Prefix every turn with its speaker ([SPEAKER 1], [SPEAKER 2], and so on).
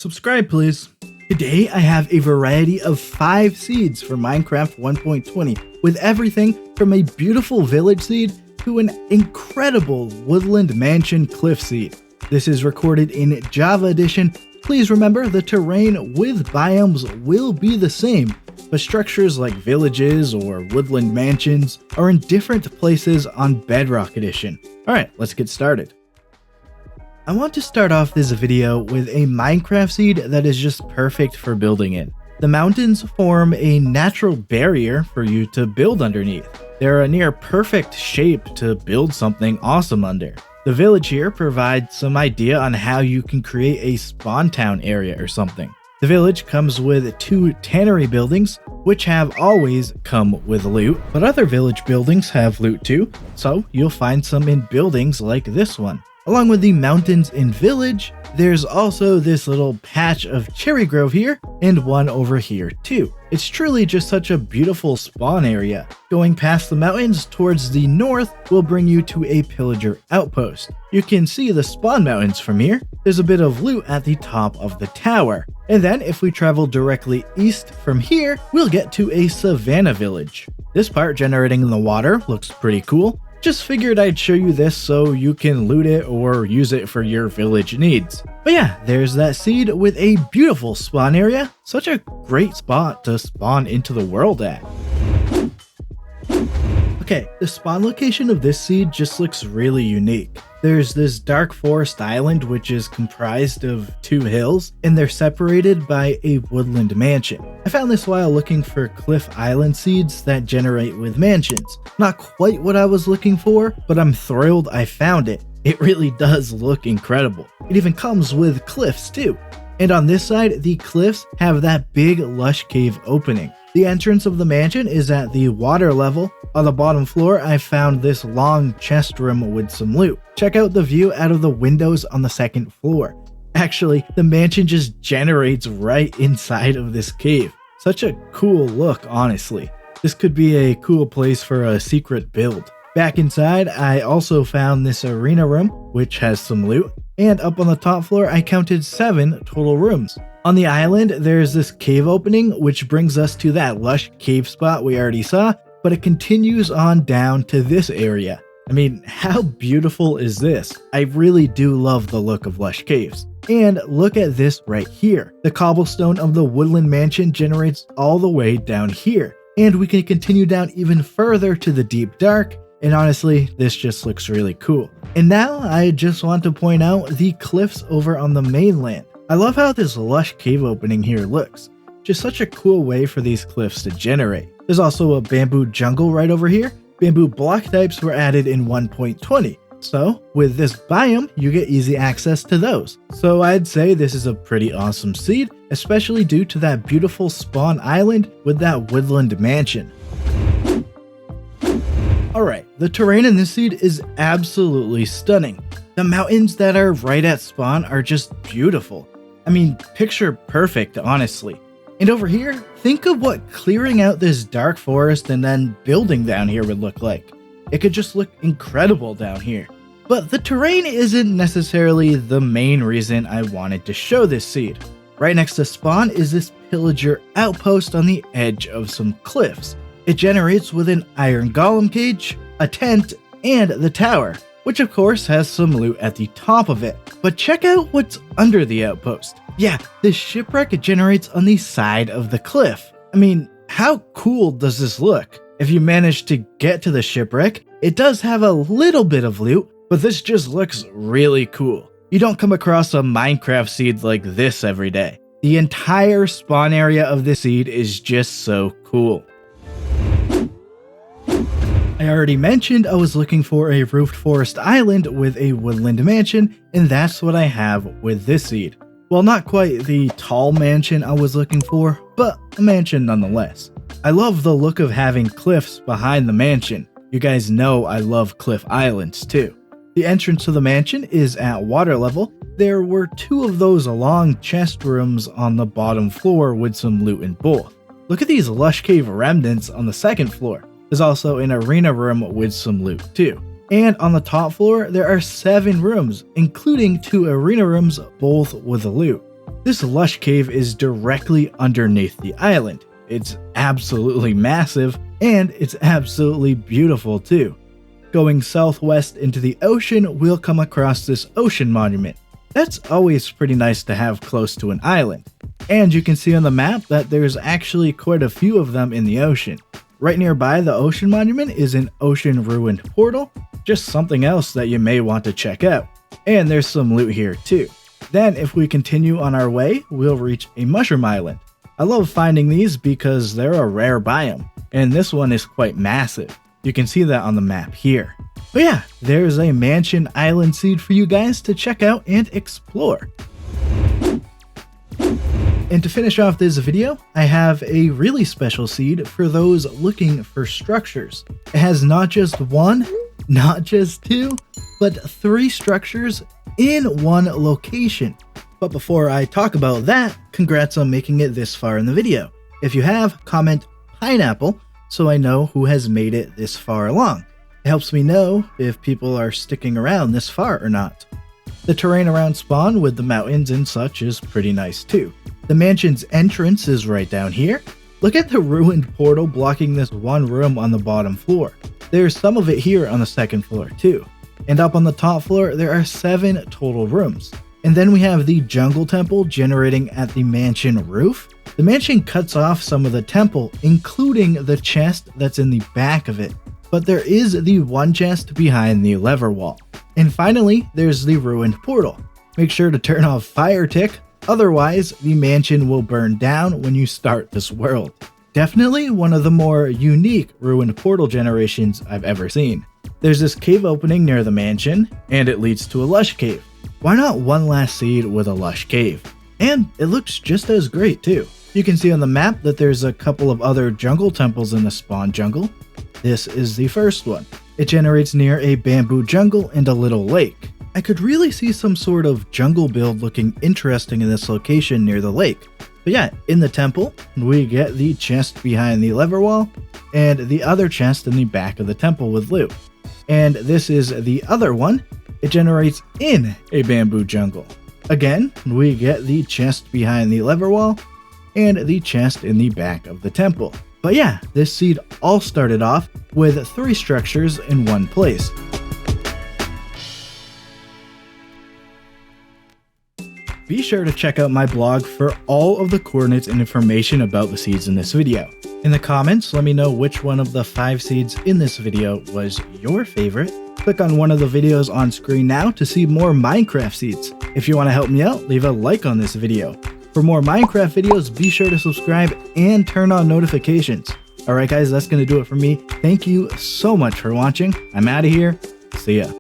[SPEAKER 1] subscribe please. Today I have a variety of 5 seeds for Minecraft 1.20 with everything from a beautiful village seed to an incredible woodland mansion cliff seed. This is recorded in Java Edition. Please remember the terrain with biomes will be the same, but structures like villages or woodland mansions are in different places on Bedrock Edition. Alright, let's get started. I want to start off this video with a Minecraft seed that is just perfect for building in. The mountains form a natural barrier for you to build underneath. They're a near perfect shape to build something awesome under. The village here provides some idea on how you can create a spawn town area or something. The village comes with 2 tannery buildings, which have always come with loot, but other village buildings have loot too, so you'll find some in buildings like this one. Along with the mountains and village, there's also this little patch of cherry grove here and one over here too. It's truly just such a beautiful spawn area. Going past the mountains towards the north will bring you to a pillager outpost. You can see the spawn mountains from here. There's a bit of loot at the top of the tower. And then if we travel directly east from here, we'll get to a savanna village. This part generating in the water looks pretty cool. Just figured I'd show you this so you can loot it or use it for your village needs. But yeah, there's that seed with a beautiful spawn area. Such a great spot to spawn into the world at. Okay, the spawn location of this seed just looks really unique. There's this dark forest island which is comprised of 2 hills, and they're separated by a woodland mansion. I found this while looking for cliff island seeds that generate with mansions. Not quite what I was looking for, but I'm thrilled I found it. It really does look incredible. It even comes with cliffs too. And on this side, the cliffs have that big lush cave opening. The entrance of the mansion is at the water level. On the bottom floor, I found this long chest room with some loot. Check out the view out of the windows on the 2nd floor. Actually, the mansion just generates right inside of this cave. Such a cool look, honestly. This could be a cool place for a secret build. Back inside, I also found this arena room, which has some loot. And up on the top floor, I counted 7 total rooms. On the island, there's this cave opening, which brings us to that lush cave spot we already saw, but it continues on down to this area. I mean, how beautiful is this? I really do love the look of lush caves. And look at this right here. The cobblestone of the woodland mansion generates all the way down here. And we can continue down even further to the deep dark. And honestly, this just looks really cool. And now I just want to point out the cliffs over on the mainland. I love how this lush cave opening here looks. Just such a cool way for these cliffs to generate. There's also a bamboo jungle right over here. Bamboo block types were added in 1.20. So with this biome, you get easy access to those. So I'd say this is a pretty awesome seed, especially due to that beautiful spawn island with that woodland mansion. Alright, the terrain in this seed is absolutely stunning. The mountains that are right at spawn are just beautiful. I mean, picture perfect, honestly. And over here, think of what clearing out this dark forest and then building down here would look like. It could just look incredible down here. But the terrain isn't necessarily the main reason I wanted to show this seed. Right next to spawn is this pillager outpost on the edge of some cliffs. It generates with an iron golem cage, a tent, and the tower, which of course has some loot at the top of it. But check out what's under the outpost. Yeah, this shipwreck generates on the side of the cliff. I mean, how cool does this look? If you manage to get to the shipwreck, it does have a little bit of loot, but this just looks really cool. You don't come across a Minecraft seed like this every day. The entire spawn area of this seed is just so cool. I already mentioned I was looking for a roofed forest island with a woodland mansion, and that's what I have with this seed. Well, not quite the tall mansion I was looking for, but a mansion nonetheless. I love the look of having cliffs behind the mansion. You guys know I love cliff islands too. The entrance to the mansion is at water level. There were 2 of those long chest rooms on the bottom floor with some loot in both. Look at these lush cave remnants on the 2nd floor. There's also an arena room with some loot too. And on the top floor, there are 7 rooms, including 2 arena rooms, both with loot. This lush cave is directly underneath the island. It's absolutely massive, and it's absolutely beautiful too. Going southwest into the ocean, we'll come across this ocean monument. That's always pretty nice to have close to an island. And you can see on the map that there's actually quite a few of them in the ocean. Right nearby the ocean monument is an ocean ruined portal, just something else that you may want to check out. And there's some loot here too. Then if we continue on our way, we'll reach a mushroom island. I love finding these because they're a rare biome, and this one is quite massive. You can see that on the map here. But yeah, there's a mansion island seed for you guys to check out and explore. And to finish off this video, I have a really special seed for those looking for structures. It has not just one, not just two, but 3 structures in one location. But before I talk about that, congrats on making it this far in the video. If you have, comment pineapple so I know who has made it this far along. It helps me know if people are sticking around this far or not. The terrain around spawn with the mountains and such is pretty nice too. The mansion's entrance is right down here. Look at the ruined portal blocking this one room on the bottom floor. There's some of it here on the second floor too. And up on the top floor, there are 7 total rooms. And then we have the jungle temple generating at the mansion roof. The mansion cuts off some of the temple, including the chest that's in the back of it. But there is the one chest behind the lever wall. And finally, there's the ruined portal. Make sure to turn off fire tick, otherwise the mansion will burn down when you start this world. Definitely one of the more unique ruined portal generations I've ever seen. There's this cave opening near the mansion, and it leads to a lush cave. Why not one last seed with a lush cave? And it looks just as great too. You can see on the map that there's a couple of other jungle temples in the spawn jungle. This is the first one. It generates near a bamboo jungle and a little lake. I could really see some sort of jungle build looking interesting in this location near the lake. But yeah, in the temple, we get the chest behind the lever wall, and the other chest in the back of the temple with loot. And this is the other one. It generates in a bamboo jungle. Again, we get the chest behind the lever wall, and the chest in the back of the temple. But yeah, this seed all started off with 3 structures in one place. Be sure to check out my blog for all of the coordinates and information about the seeds in this video. In the comments, let me know which one of the 5 seeds in this video was your favorite. Click on one of the videos on screen now to see more Minecraft seeds. If you want to help me out, leave a like on this video. For more Minecraft videos, be sure to subscribe and turn on notifications. Alright guys, that's going to do it for me. Thank you so much for watching. I'm out of here. See ya.